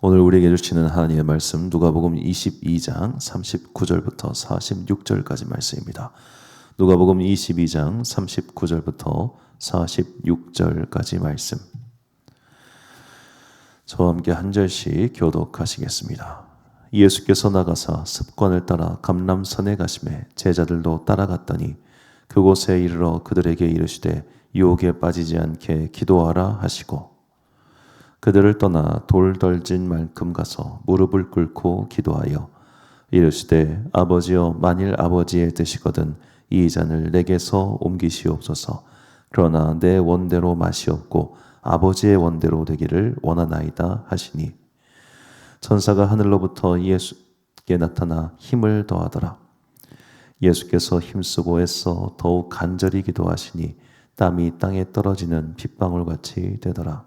오늘 우리에게 주시는 하나님의 말씀 누가복음 22장 39절부터 46절까지 말씀입니다. 누가복음 22장 39절부터 46절까지 말씀. 저와 함께 한 절씩 교독하시겠습니다. 예수께서 나가사 습관을 따라 감람산에 가시매 제자들도 따라갔더니 그곳에 이르러 그들에게 이르시되 유혹에 빠지지 않게 기도하라 하시고 그들을 떠나 돌 덜진 만큼 가서 무릎을 꿇고 기도하여 이르시되 아버지여 만일 아버지의 뜻이거든 이 잔을 내게서 옮기시옵소서. 그러나 내 원대로 마시옵고 아버지의 원대로 되기를 원하나이다 하시니 천사가 하늘로부터 예수께 나타나 힘을 더하더라. 예수께서 힘쓰고 애써 더욱 간절히 기도하시니 땀이 땅에 떨어지는 빗방울같이 되더라.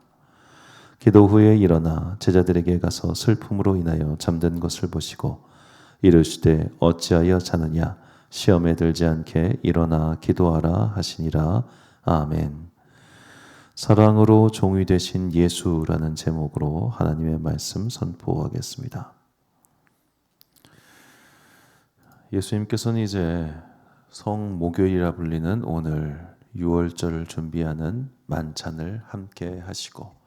기도 후에 일어나 제자들에게 가서 슬픔으로 인하여 잠든 것을 보시고 이르시되 어찌하여 자느냐 시험에 들지 않게 일어나 기도하라 하시니라. 아멘. 사랑으로 종이 되신 예수라는 제목으로 하나님의 말씀 선포하겠습니다. 예수님께서는 이제 성목요일이라 불리는 오늘 유월절을 준비하는 만찬을 함께 하시고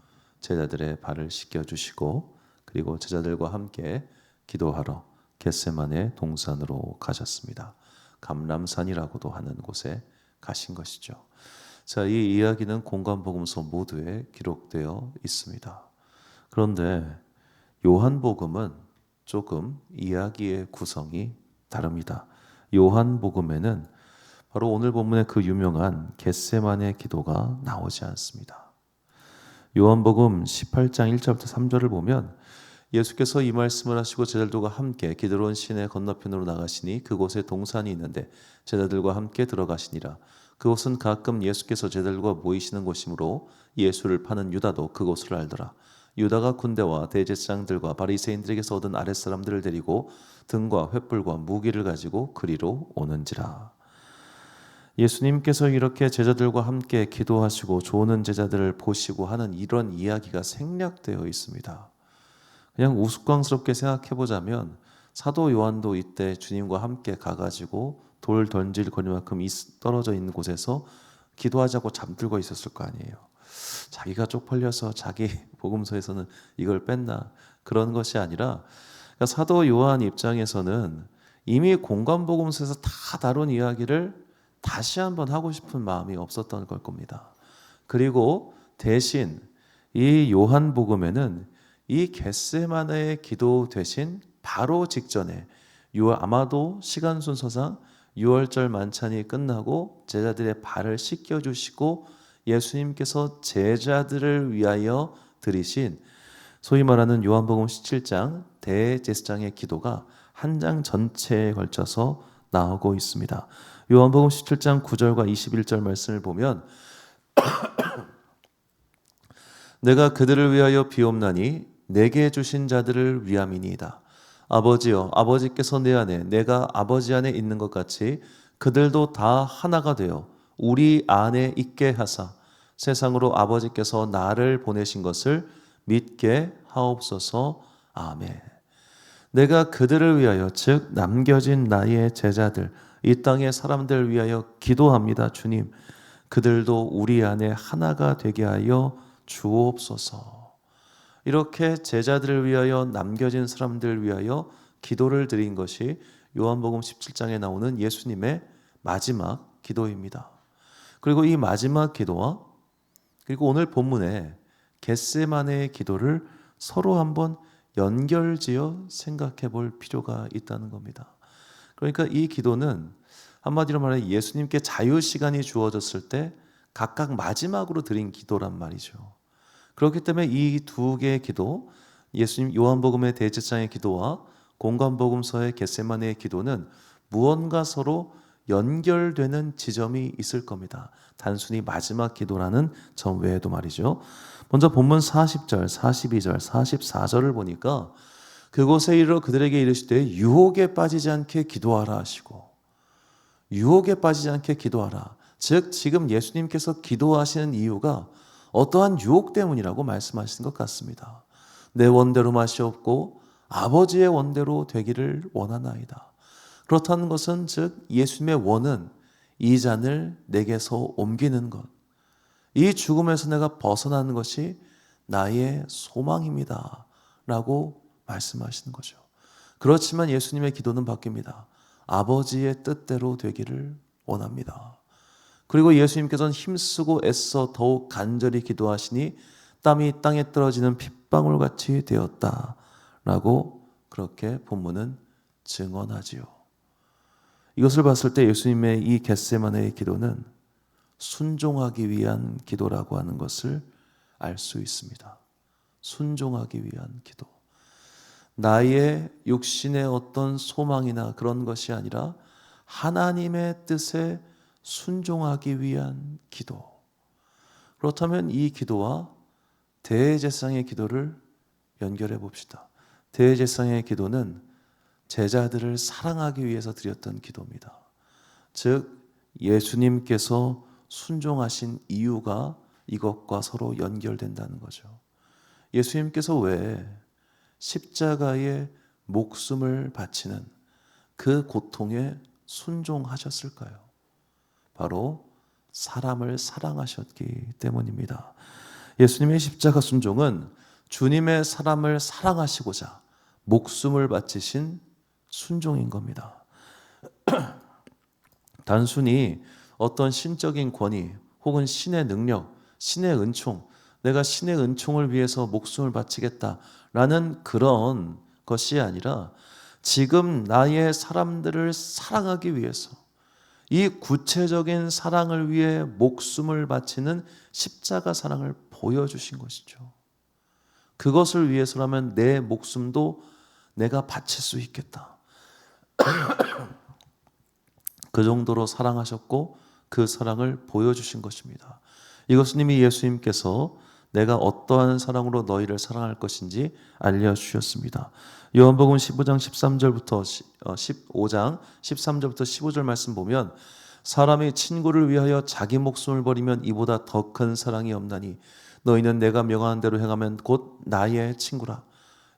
제자들의 발을 씻겨주시고 그리고 제자들과 함께 기도하러 겟세마네 동산으로 가셨습니다. 감람산이라고도 하는 곳에 가신 것이죠. 자, 이 이야기는 공관복음서 모두에 기록되어 있습니다. 그런데 요한복음은 조금 이야기의 구성이 다릅니다. 요한복음에는 바로 오늘 본문의 그 유명한 겟세마네 기도가 나오지 않습니다. 요한복음 18장 1절부터 3절을 보면 예수께서 이 말씀을 하시고 제자들과 함께 기드론 시내 건너편으로 나가시니 그곳에 동산이 있는데 제자들과 함께 들어가시니라. 그곳은 가끔 예수께서 제자들과 모이시는 곳이므로 예수를 파는 유다도 그곳을 알더라. 유다가 군대와 대제사장들과 바리새인들에게서 얻은 아랫사람들을 데리고 등과 횃불과 무기를 가지고 그리로 오는지라. 예수님께서 이렇게 제자들과 함께 기도하시고 조는 제자들을 보시고 하는 이런 이야기가 생략되어 있습니다. 그냥 우스꽝스럽게 생각해보자면 사도 요한도 이때 주님과 함께 가가지고 돌 던질 거리만큼 떨어져 있는 곳에서 기도하자고 잠들고 있었을 거 아니에요. 자기가 쪽팔려서 자기 복음서에서는 이걸 뺐나 그런 것이 아니라 그러니까 사도 요한 입장에서는 이미 공관복음서에서 다 다룬 이야기를 다시 한번 하고 싶은 마음이 없었던 걸 겁니다. 그리고 대신 이 요한복음에는 이 겟세마네의 기도 대신 바로 직전에 아마도 시간 순서상 유월절 만찬이 끝나고 제자들의 발을 씻겨주시고 예수님께서 제자들을 위하여 드리신 소위 말하는 요한복음 17장 대제사장의 기도가 한 장 전체에 걸쳐서 나오고 있습니다. 요한복음 17장 9절과 21절 말씀을 보면 내가 그들을 위하여 비옵나니 내게 주신 자들을 위함이니이다. 아버지여 아버지께서 내 안에 내가 아버지 안에 있는 것 같이 그들도 다 하나가 되어 우리 안에 있게 하사 세상으로 아버지께서 나를 보내신 것을 믿게 하옵소서. 아멘. 내가 그들을 위하여 즉 남겨진 나의 제자들 이 땅의 사람들을 위하여 기도합니다. 주님 그들도 우리 안에 하나가 되게 하여 주옵소서. 이렇게 제자들을 위하여 남겨진 사람들을 위하여 기도를 드린 것이 요한복음 17장에 나오는 예수님의 마지막 기도입니다. 그리고 이 마지막 기도와 그리고 오늘 본문에 겟세마네의 기도를 서로 한번 연결지어 생각해 볼 필요가 있다는 겁니다. 그러니까 이 기도는 한마디로 말해 예수님께 자유시간이 주어졌을 때 각각 마지막으로 드린 기도란 말이죠. 그렇기 때문에 이 두 개의 기도, 예수님 요한복음의 대제사장의 기도와 공관복음서의 겟세마네의 기도는 무언가 서로 연결되는 지점이 있을 겁니다. 단순히 마지막 기도라는 점 외에도 말이죠. 먼저 본문 40절, 42절, 44절을 보니까 그곳에 이르러 그들에게 이르시되 유혹에 빠지지 않게 기도하라 하시고 유혹에 빠지지 않게 기도하라. 즉 지금 예수님께서 기도하시는 이유가 어떠한 유혹 때문이라고 말씀하시는 것 같습니다. 내 원대로 마시옵고 아버지의 원대로 되기를 원하나이다. 그렇다는 것은 즉 예수님의 원은 이 잔을 내게서 옮기는 것, 이 죽음에서 내가 벗어나는 것이 나의 소망입니다 라고 말씀하시는 거죠. 그렇지만 예수님의 기도는 바뀝니다. 아버지의 뜻대로 되기를 원합니다. 그리고 예수님께서는 힘쓰고 애써 더욱 간절히 기도하시니 땀이 땅에 떨어지는 핏방울같이 되었다라고 그렇게 본문은 증언하지요. 이것을 봤을 때 예수님의 이 겟세마네의 기도는 순종하기 위한 기도라고 하는 것을 알 수 있습니다. 순종하기 위한 기도. 나의 육신의 어떤 소망이나 그런 것이 아니라 하나님의 뜻에 순종하기 위한 기도. 그렇다면 이 기도와 대제사장의 기도를 연결해 봅시다. 대제사장의 기도는 제자들을 사랑하기 위해서 드렸던 기도입니다. 즉 예수님께서 순종하신 이유가 이것과 서로 연결된다는 거죠. 예수님께서 왜 십자가에 목숨을 바치는 그 고통에 순종하셨을까요? 바로 사람을 사랑하셨기 때문입니다. 예수님의 십자가 순종은 주님의 사람을 사랑하시고자 목숨을 바치신 순종인 겁니다. 단순히 어떤 신적인 권위 혹은 신의 능력, 신의 은총, 내가 신의 은총을 위해서 목숨을 바치겠다라는 그런 것이 아니라 지금 나의 사람들을 사랑하기 위해서 이 구체적인 사랑을 위해 목숨을 바치는 십자가 사랑을 보여주신 것이죠. 그것을 위해서라면 내 목숨도 내가 바칠 수 있겠다. 그 정도로 사랑하셨고 그 사랑을 보여주신 것입니다. 이것은 이미 예수님께서 내가 어떠한 사랑으로 너희를 사랑할 것인지 알려주셨습니다. 요한복음 15장 13절부터 15장 13절부터 15절 말씀 보면 사람이 친구를 위하여 자기 목숨을 버리면 이보다 더 큰 사랑이 없나니 너희는 내가 명하는 대로 행하면 곧 나의 친구라.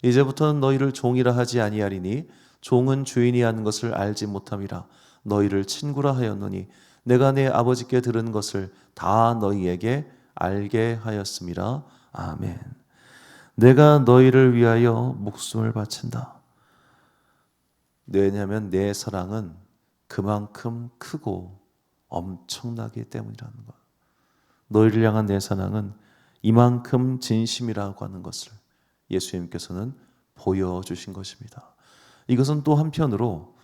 이제부터는 너희를 종이라 하지 아니하리니 종은 주인이 하는 것을 알지 못함이라. 너희를 친구라 하였노니 내가 내 아버지께 들은 것을 다 너희에게 알게 하였음이라. 아멘. 내가 너희를 위하여 목숨을 바친다. 왜냐하면 내 사랑은 그만큼 크고 엄청나기 때문이라는 것. 너희를 향한 내 사랑은 이만큼 진심이라고 하는 것을 예수님께서는 보여주신 것입니다. 이것은 또 한편으로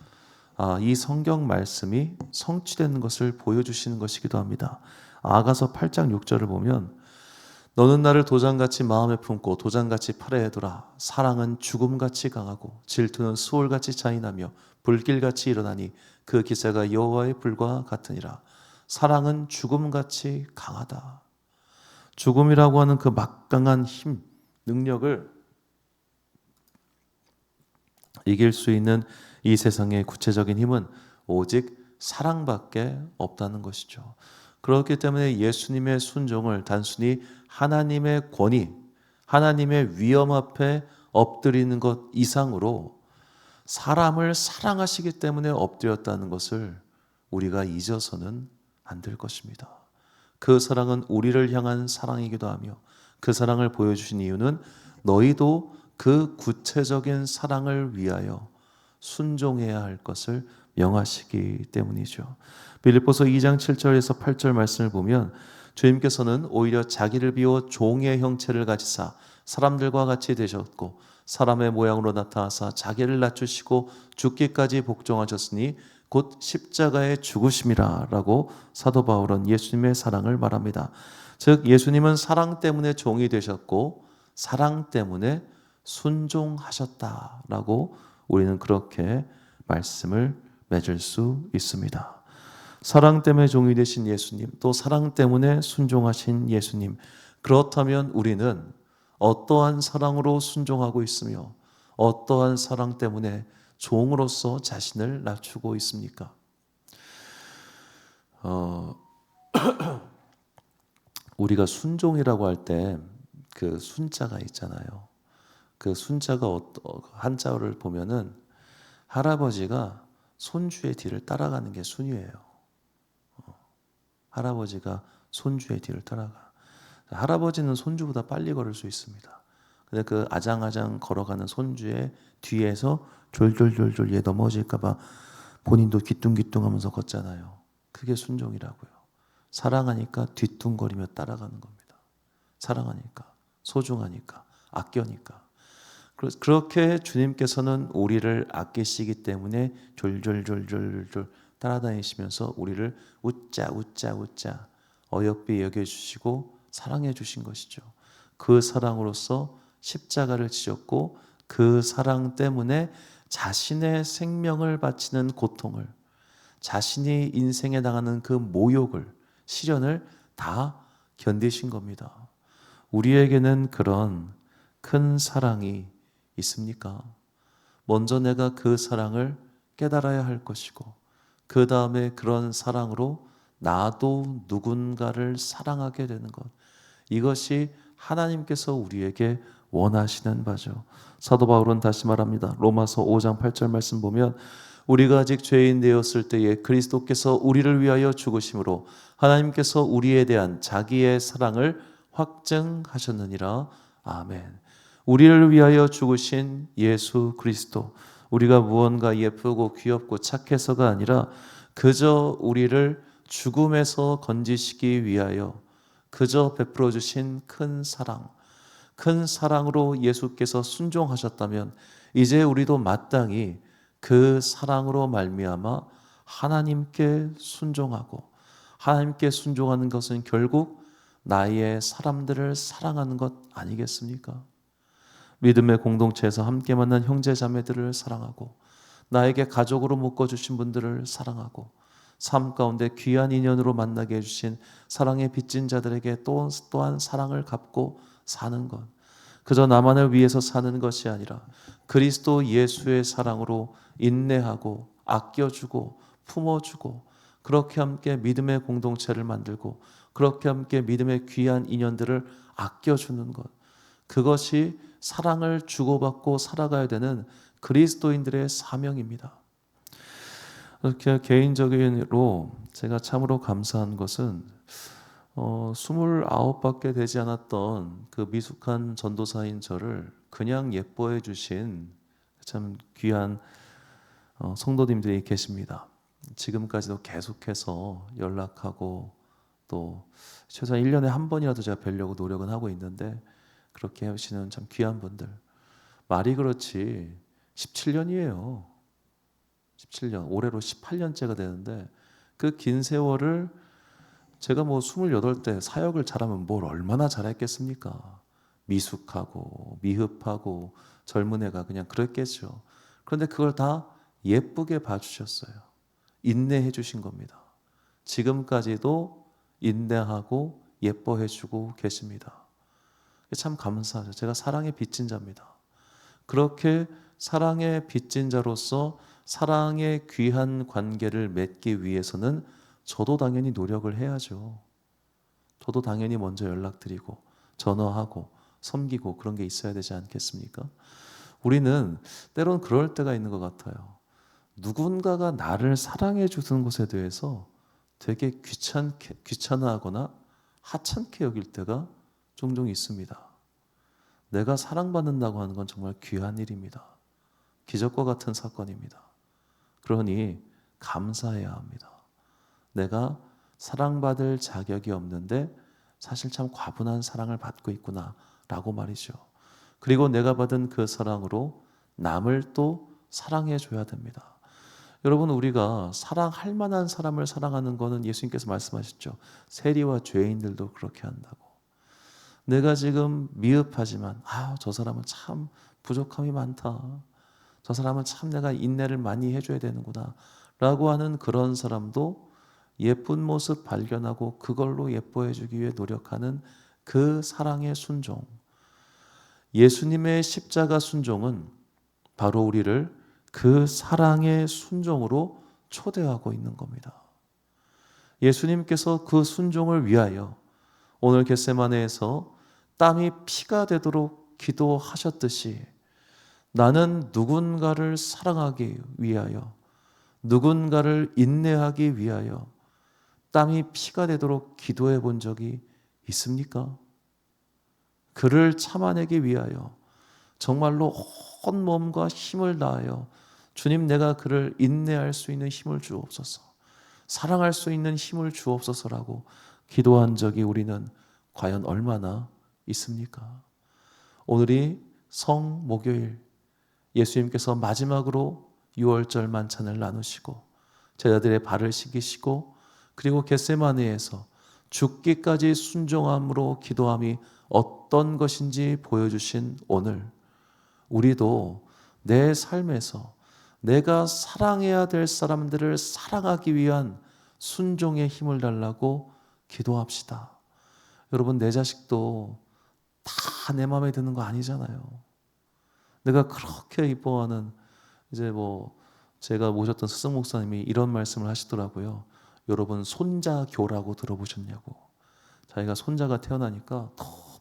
이 성경 말씀이 성취되는 것을 보여주시는 것이기도 합니다. 아가서 8장 6절을 보면 너는 나를 도장같이 마음에 품고 도장같이 팔에 두라. 사랑은 죽음같이 강하고 질투는 수월같이 잔인하며 불길같이 일어나니 그 기세가 여호와의 불과 같으니라. 사랑은 죽음같이 강하다. 죽음이라고 하는 그 막강한 힘, 능력을 이길 수 있는 이 세상의 구체적인 힘은 오직 사랑밖에 없다는 것이죠. 그렇기 때문에 예수님의 순종을 단순히 하나님의 권위, 하나님의 위엄 앞에 엎드리는 것 이상으로 사람을 사랑하시기 때문에 엎드렸다는 것을 우리가 잊어서는 안 될 것입니다. 그 사랑은 우리를 향한 사랑이기도 하며 그 사랑을 보여주신 이유는 너희도 그 구체적인 사랑을 위하여 순종해야 할 것을 명하시기 때문이죠. 빌립보서 2장 7절에서 8절 말씀을 보면 주님께서는 오히려 자기를 비워 종의 형체를 가지사 사람들과 같이 되셨고 사람의 모양으로 나타나사 자기를 낮추시고 죽기까지 복종하셨으니 곧 십자가의 죽으심이라 라고 사도 바울은 예수님의 사랑을 말합니다. 즉 예수님은 사랑 때문에 종이 되셨고 사랑 때문에 순종하셨다라고 우리는 그렇게 말씀을 맺을 수 있습니다. 사랑 때문에 종이 되신 예수님, 또 사랑 때문에 순종하신 예수님. 그렇다면 우리는 어떠한 사랑으로 순종하고 있으며 어떠한 사랑 때문에 종으로서 자신을 낮추고 있습니까? 우리가 순종이라고 할 때 그 순자가 있잖아요. 그 순자가 한자어를 보면은 할아버지가 손주의 뒤를 따라가는 게 순이에요. 할아버지가 손주의 뒤를 따라가. 할아버지는 손주보다 빨리 걸을 수 있습니다. 근데 그 아장아장 걸어가는 손주의 뒤에서 졸졸졸졸 얘 넘어질까봐 본인도 귀뚱귀뚱하면서 걷잖아요. 그게 순종이라고요. 사랑하니까 뒤뚱거리며 따라가는 겁니다. 사랑하니까, 소중하니까, 아껴니까. 그렇게 주님께서는 우리를 아끼시기 때문에 졸졸졸졸졸 따라다니시면서 우리를 웃자 웃자 웃자 어여삐 여겨주시고 사랑해 주신 것이죠. 그 사랑으로서 십자가를 지셨고 그 사랑 때문에 자신의 생명을 바치는 고통을, 자신이 인생에 당하는 그 모욕을, 시련을 다 견디신 겁니다. 우리에게는 그런 큰 사랑이 있습니까? 먼저 내가 그 사랑을 깨달아야 할 것이고 그 다음에 그런 사랑으로 나도 누군가를 사랑하게 되는 것, 이것이 하나님께서 우리에게 원하시는 바죠. 사도 바울은 다시 말합니다. 로마서 5장 8절 말씀 보면 우리가 아직 죄인 되었을 때에 그리스도께서 우리를 위하여 죽으심으로 하나님께서 우리에 대한 자기의 사랑을 확증하셨느니라. 아멘. 우리를 위하여 죽으신 예수 그리스도, 우리가 무언가 예쁘고 귀엽고 착해서가 아니라 그저 우리를 죽음에서 건지시기 위하여 그저 베풀어 주신 큰 사랑, 큰 사랑으로 예수께서 순종하셨다면 이제 우리도 마땅히 그 사랑으로 말미암아 하나님께 순종하고, 하나님께 순종하는 것은 결국 나의 사람들을 사랑하는 것 아니겠습니까? 믿음의 공동체에서 함께 만난 형제 자매들을 사랑하고, 나에게 가족으로 묶어주신 분들을 사랑하고, 삶 가운데 귀한 인연으로 만나게 해주신 사랑의 빚진 자들에게 또한 사랑을 갚고 사는 것, 그저 나만을 위해서 사는 것이 아니라 그리스도 예수의 사랑으로 인내하고 아껴주고 품어주고, 그렇게 함께 믿음의 공동체를 만들고 그렇게 함께 믿음의 귀한 인연들을 아껴주는 것, 그것이 사랑을 주고받고 살아가야 되는 그리스도인들의 사명입니다. 이렇게 개인적으로 제가 참으로 감사한 것은 29밖에 되지 않았던 그 미숙한 전도사인 저를 그냥 예뻐해 주신 참 귀한 성도님들이 계십니다. 지금까지도 계속해서 연락하고 또 최소한 1년에 한 번이라도 제가 뵈려고 노력은 하고 있는데, 그렇게 하시는 참 귀한 분들. 말이 그렇지 17년이에요. 17년, 올해로 18년째가 되는데 그 긴 세월을 제가 28대 사역을 잘하면 뭘 얼마나 잘했겠습니까? 미숙하고 미흡하고 젊은 애가 그냥 그랬겠죠. 그런데 그걸 다 예쁘게 봐주셨어요. 인내해 주신 겁니다. 지금까지도 인내하고 예뻐해 주고 계십니다. 참 감사하죠. 제가 사랑의 빚진 자입니다. 그렇게 사랑의 빚진 자로서 사랑의 귀한 관계를 맺기 위해서는 저도 당연히 노력을 해야죠. 저도 당연히 먼저 연락드리고 전화하고 섬기고 그런 게 있어야 되지 않겠습니까? 우리는 때론 그럴 때가 있는 것 같아요. 누군가가 나를 사랑해 주는 것에 대해서 되게 귀찮아하거나 하찮게 여길 때가 종종 있습니다. 내가 사랑받는다고 하는 건 정말 귀한 일입니다. 기적과 같은 사건입니다. 그러니 감사해야 합니다. 내가 사랑받을 자격이 없는데 사실 참 과분한 사랑을 받고 있구나 라고 말이죠. 그리고 내가 받은 그 사랑으로 남을 또 사랑해 줘야 됩니다. 여러분, 우리가 사랑할 만한 사람을 사랑하는 것은 예수님께서 말씀하셨죠. 세리와 죄인들도 그렇게 한다고. 내가 지금 미흡하지만 저 사람은 참 부족함이 많다. 저 사람은 참 내가 인내를 많이 해줘야 되는구나 라고 하는 그런 사람도 예쁜 모습 발견하고 그걸로 예뻐해 주기 위해 노력하는 그 사랑의 순종, 예수님의 십자가 순종은 바로 우리를 그 사랑의 순종으로 초대하고 있는 겁니다. 예수님께서 그 순종을 위하여 오늘 겟세마네에서 땀이 피가 되도록 기도하셨듯이 나는 누군가를 사랑하기 위하여, 누군가를 인내하기 위하여 땀이 피가 되도록 기도해 본 적이 있습니까? 그를 참아내기 위하여 정말로 온 몸과 힘을 다하여 주님, 내가 그를 인내할 수 있는 힘을 주옵소서, 사랑할 수 있는 힘을 주옵소서라고 기도한 적이 우리는 과연 얼마나 있습니까? 오늘이 성목요일, 예수님께서 마지막으로 유월절 만찬을 나누시고 제자들의 발을 씻기시고 그리고 겟세마네에서 죽기까지 순종함으로 기도함이 어떤 것인지 보여주신 오늘, 우리도 내 삶에서 내가 사랑해야 될 사람들을 사랑하기 위한 순종의 힘을 달라고 기도합시다. 여러분, 내 자식도 다 내 마음에 드는 거 아니잖아요. 내가 그렇게 이뻐하는, 이제 제가 모셨던 스승 목사님이 이런 말씀을 하시더라고요. 여러분, 손자교라고 들어보셨냐고. 자기가 손자가 태어나니까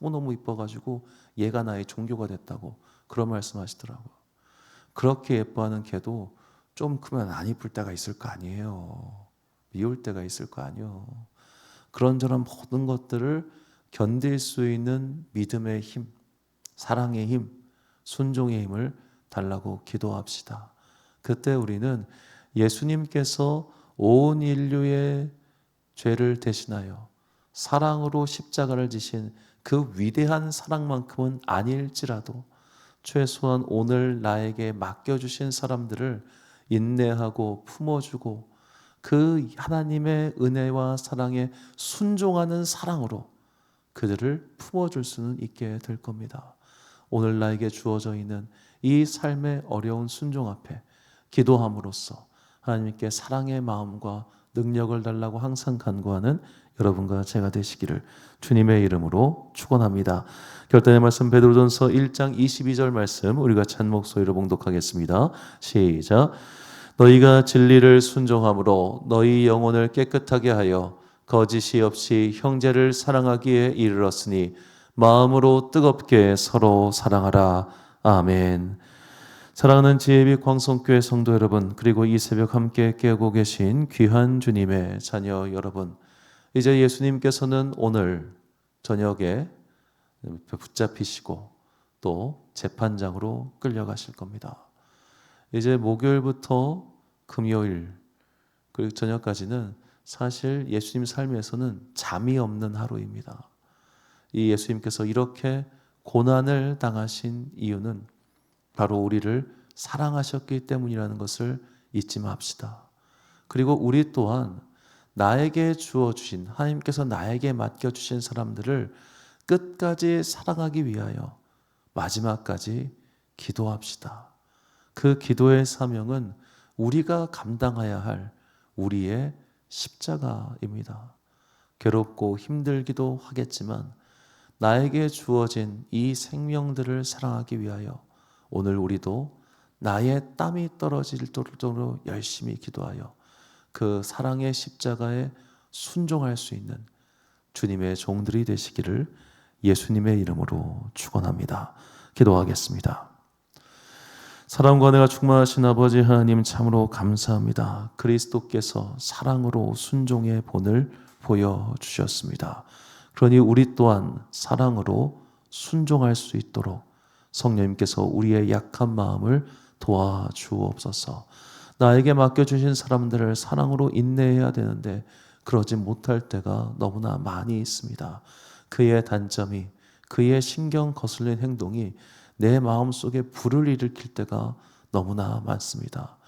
너무너무 이뻐가지고 얘가 나의 종교가 됐다고 그런 말씀 하시더라고요. 그렇게 예뻐하는 걔도 좀 크면 안 이쁠 때가 있을 거 아니에요. 미울 때가 있을 거 아니에요. 그런저런 모든 것들을 견딜 수 있는 믿음의 힘, 사랑의 힘, 순종의 힘을 달라고 기도합시다. 그때 우리는 예수님께서 온 인류의 죄를 대신하여 사랑으로 십자가를 지신 그 위대한 사랑만큼은 아닐지라도 최소한 오늘 나에게 맡겨주신 사람들을 인내하고 품어주고 그 하나님의 은혜와 사랑에 순종하는 사랑으로 그들을 품어줄 수는 있게 될 겁니다. 오늘 나에게 주어져 있는 이 삶의 어려운 순종 앞에 기도함으로써 하나님께 사랑의 마음과 능력을 달라고 항상 간구하는 여러분과 제가 되시기를 주님의 이름으로 축원합니다. 결단의 말씀 베드로전서 1장 22절 말씀 우리가 찬 목소리로 봉독하겠습니다. 시작. 너희가 진리를 순종함으로 너희 영혼을 깨끗하게 하여 거짓이 없이 형제를 사랑하기에 이르렀으니 마음으로 뜨겁게 서로 사랑하라. 아멘. 사랑하는 지혜빛 광성교회 성도 여러분, 그리고 이 새벽 함께 깨우고 계신 귀한 주님의 자녀 여러분, 이제 예수님께서는 오늘 저녁에 붙잡히시고 또 재판장으로 끌려가실 겁니다. 이제 목요일부터 금요일 그리고 저녁까지는 사실 예수님 삶에서는 잠이 없는 하루입니다. 이 예수님께서 이렇게 고난을 당하신 이유는 바로 우리를 사랑하셨기 때문이라는 것을 잊지 맙시다. 그리고 우리 또한 나에게 주어주신, 하나님께서 나에게 맡겨주신 사람들을 끝까지 사랑하기 위하여 마지막까지 기도합시다. 그 기도의 사명은 우리가 감당해야 할 우리의 십자가입니다. 괴롭고 힘들기도 하겠지만 나에게 주어진 이 생명들을 사랑하기 위하여 오늘 우리도 나의 땀이 떨어질 정도로 열심히 기도하여 그 사랑의 십자가에 순종할 수 있는 주님의 종들이 되시기를 예수님의 이름으로 축원합니다. 기도하겠습니다. 사랑과 은혜가 충만하신 아버지 하나님, 참으로 감사합니다. 그리스도께서 사랑으로 순종의 본을 보여주셨습니다. 그러니 우리 또한 사랑으로 순종할 수 있도록 성령님께서 우리의 약한 마음을 도와주옵소서. 나에게 맡겨주신 사람들을 사랑으로 인내해야 되는데 그러지 못할 때가 너무나 많이 있습니다. 그의 단점이, 그의 신경 거슬린 행동이 내 마음속에 불을 일으킬 때가 너무나 많습니다.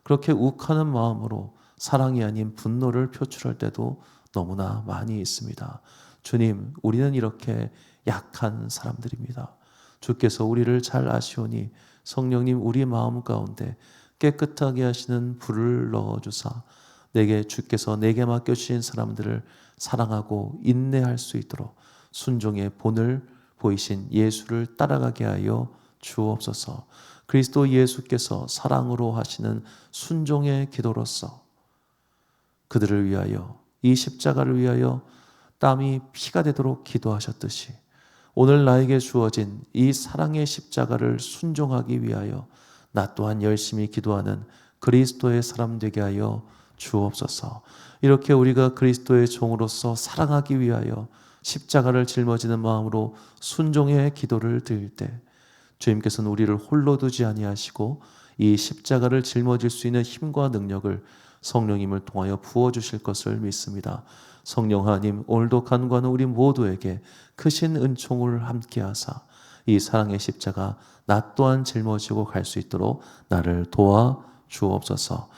그렇게 욱하는 마음으로 사랑이 아닌 분노를 표출할 때도 너무나 많이 있습니다. 주님, 우리는 이렇게 약한 사람들입니다. 주께서 우리를 잘 아시오니 성령님 우리 마음 가운데 깨끗하게 하시는 불을 넣어주사 주께서 내게 맡겨주신 사람들을 사랑하고 인내할 수 있도록 순종의 본을 보이신 예수를 따라가게 하여 주옵소서. 그리스도 예수께서 사랑으로 하시는 순종의 기도로서 그들을 위하여, 이 십자가를 위하여 땀이 피가 되도록 기도하셨듯이 오늘 나에게 주어진 이 사랑의 십자가를 순종하기 위하여 나 또한 열심히 기도하는 그리스도의 사람 되게 하여 주옵소서. 이렇게 우리가 그리스도의 종으로서 사랑하기 위하여 십자가를 짊어지는 마음으로 순종의 기도를 드릴 때 주님께서는 우리를 홀로 두지 아니하시고 이 십자가를 짊어질 수 있는 힘과 능력을 성령님을 통하여 부어주실 것을 믿습니다. 성령 하나님, 오늘도 간구하는 우리 모두에게 크신 은총을 함께하사 이 사랑의 십자가 나 또한 짊어지고 갈 수 있도록 나를 도와 주옵소서.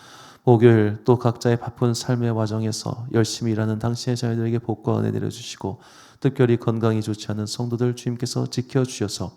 목요일 또 각자의 바쁜 삶의 과정에서 열심히 일하는 당신의 자녀들에게 복과 은혜 내려주시고 특별히 건강이 좋지 않은 성도들 주님께서 지켜주셔서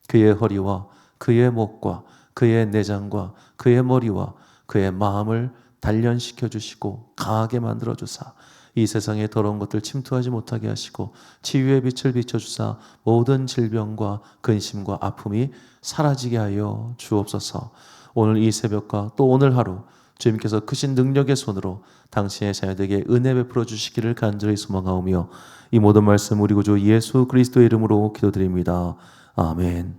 그의 허리와 그의 목과 그의 내장과 그의 머리와 그의 마음을 단련시켜 주시고 강하게 만들어 주사 이 세상의 더러운 것들 침투하지 못하게 하시고 치유의 빛을 비춰주사 모든 질병과 근심과 아픔이 사라지게 하여 주옵소서. 오늘 이 새벽과 또 오늘 하루 주님께서 크신 능력의 손으로 당신의 자녀들에게 은혜 베풀어 주시기를 간절히 소망하오며 이 모든 말씀 우리 구주 예수 그리스도의 이름으로 기도드립니다. 아멘.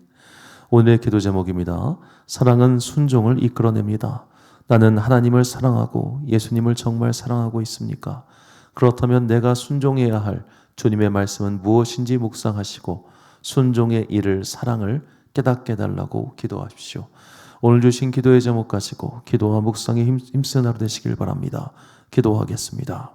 오늘의 기도 제목입니다. 사랑은 순종을 이끌어냅니다. 나는 하나님을 사랑하고 예수님을 정말 사랑하고 있습니까? 그렇다면 내가 순종해야 할 주님의 말씀은 무엇인지 묵상하시고 순종의 일을 사랑을 깨닫게 해달라고 기도하십시오. 오늘 주신 기도의 제목 가지고 기도와 묵상에 힘쓰는 하루 되시길 바랍니다. 기도하겠습니다.